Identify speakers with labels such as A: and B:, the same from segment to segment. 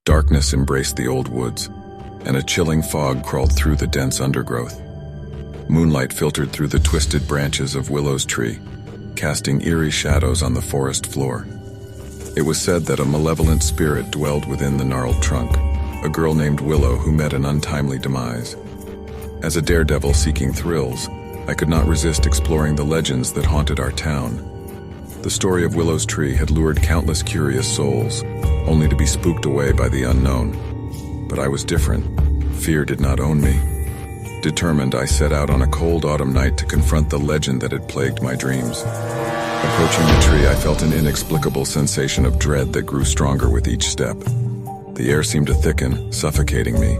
A: Darkness embraced the old woods, and a chilling fog crawled through the dense undergrowth. Moonlight filtered through the twisted branches of Willow's tree, casting eerie shadows on the forest floor. It was said that a malevolent spirit dwelled within the gnarled trunk, a girl named Willow who met an untimely demise. As a daredevil seeking thrills, I could not resist exploring the legends that haunted our town. The story of Willow's tree had lured countless curious souls, only to be spooked away by the unknown. But I was different. Fear did not own me. Determined, I set out on a cold autumn night to confront the legend that had plagued my dreams. Approaching the tree, I felt an inexplicable sensation of dread that grew stronger with each step. The air seemed to thicken, suffocating me.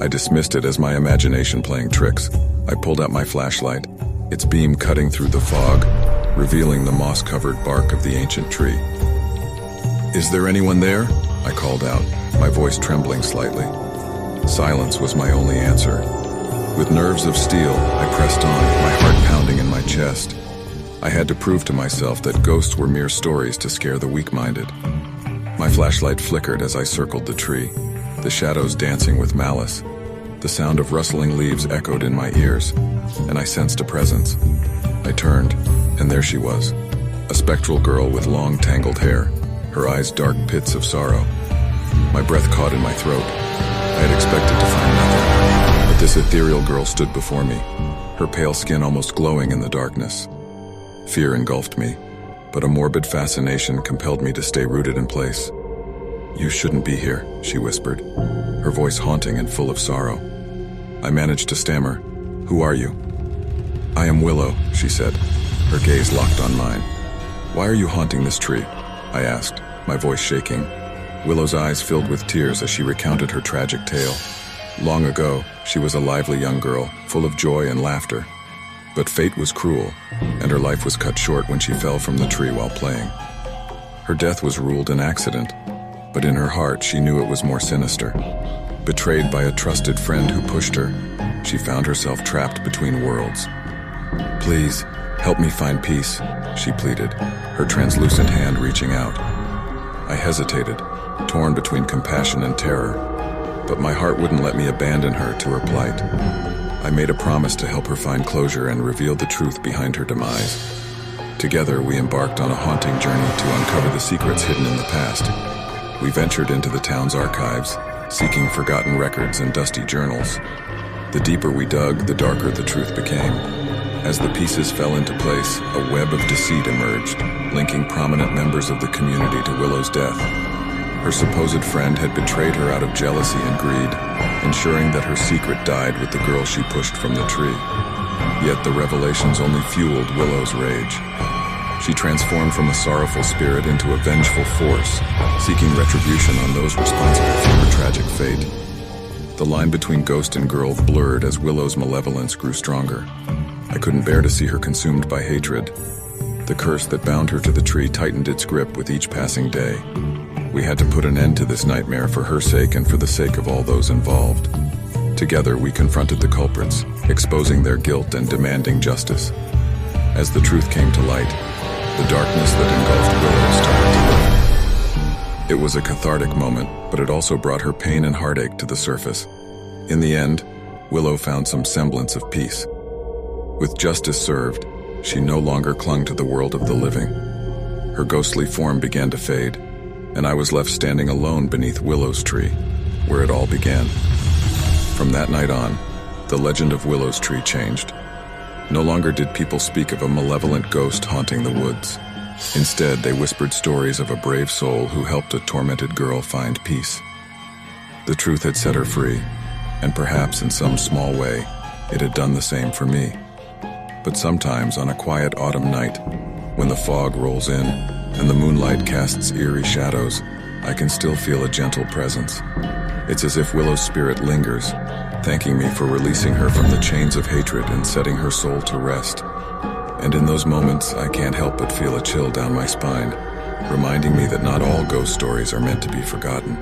A: I dismissed it as my imagination playing tricks. I pulled out my flashlight, its beam cutting through the fog, revealing the moss-covered bark of the ancient tree. "Is there anyone there?" I called out, my voice trembling slightly. Silence was my only answer. With nerves of steel, I pressed on, my heart pounding in my chest. I had to prove to myself that ghosts were mere stories to scare the weak-minded. My flashlight flickered as I circled the tree, the shadows dancing with malice. The sound of rustling leaves echoed in my ears, and I sensed a presence. I turned, and there she was, a spectral girl with long, tangled hair, her eyes dark pits of sorrow. My breath caught in my throat. I had expected to find nothing, but this ethereal girl stood before me, her pale skin almost glowing in the darkness. Fear engulfed me, but a morbid fascination compelled me to stay rooted in place. "You shouldn't be here," she whispered, her voice haunting and full of sorrow. I managed to stammer, "Who are you?" "I am Willow," she said, her gaze locked on mine. "Why are you haunting this tree?" I asked, my voice shaking. Willow's eyes filled with tears as she recounted her tragic tale. Long ago, she was a lively young girl, full of joy and laughter. But fate was cruel, and her life was cut short when she fell from the tree while playing. Her death was ruled an accident, but in her heart she knew it was more sinister. Betrayed by a trusted friend who pushed her, she found herself trapped between worlds. "Please, help me find peace," she pleaded, her translucent hand reaching out. I hesitated, torn between compassion and terror, but my heart wouldn't let me abandon her to her plight. I made a promise to help her find closure and reveal the truth behind her demise. Together, we embarked on a haunting journey to uncover the secrets hidden in the past. We ventured into the town's archives, seeking forgotten records and dusty journals. The deeper we dug, the darker the truth became. As the pieces fell into place, a web of deceit emerged, linking prominent members of the community to Willow's death. Her supposed friend had betrayed her out of jealousy and greed, ensuring that her secret died with the girl she pushed from the tree. Yet the revelations only fueled Willow's rage. She transformed from a sorrowful spirit into a vengeful force, seeking retribution on those responsible for her tragic fate. The line between ghost and girl blurred as Willow's malevolence grew stronger. I couldn't bear to see her consumed by hatred. The curse that bound her to the tree tightened its grip with each passing day. We had to put an end to this nightmare for her sake and for the sake of all those involved. Together, we confronted the culprits, exposing their guilt and demanding justice. As the truth came to light, the darkness that engulfed Willow started to lift. It was a cathartic moment, but it also brought her pain and heartache to the surface. In the end, Willow found some semblance of peace. With justice served, she no longer clung to the world of the living. Her ghostly form began to fade, and I was left standing alone beneath Willow's tree, where it all began. From that night on, the legend of Willow's tree changed. No longer did people speak of a malevolent ghost haunting the woods. Instead, they whispered stories of a brave soul who helped a tormented girl find peace. The truth had set her free, and perhaps in some small way, it had done the same for me. But sometimes on a quiet autumn night, when the fog rolls in and the moonlight casts eerie shadows, I can still feel a gentle presence. It's as if Willow's spirit lingers, thanking me for releasing her from the chains of hatred and setting her soul to rest. And in those moments, I can't help but feel a chill down my spine, reminding me that not all ghost stories are meant to be forgotten.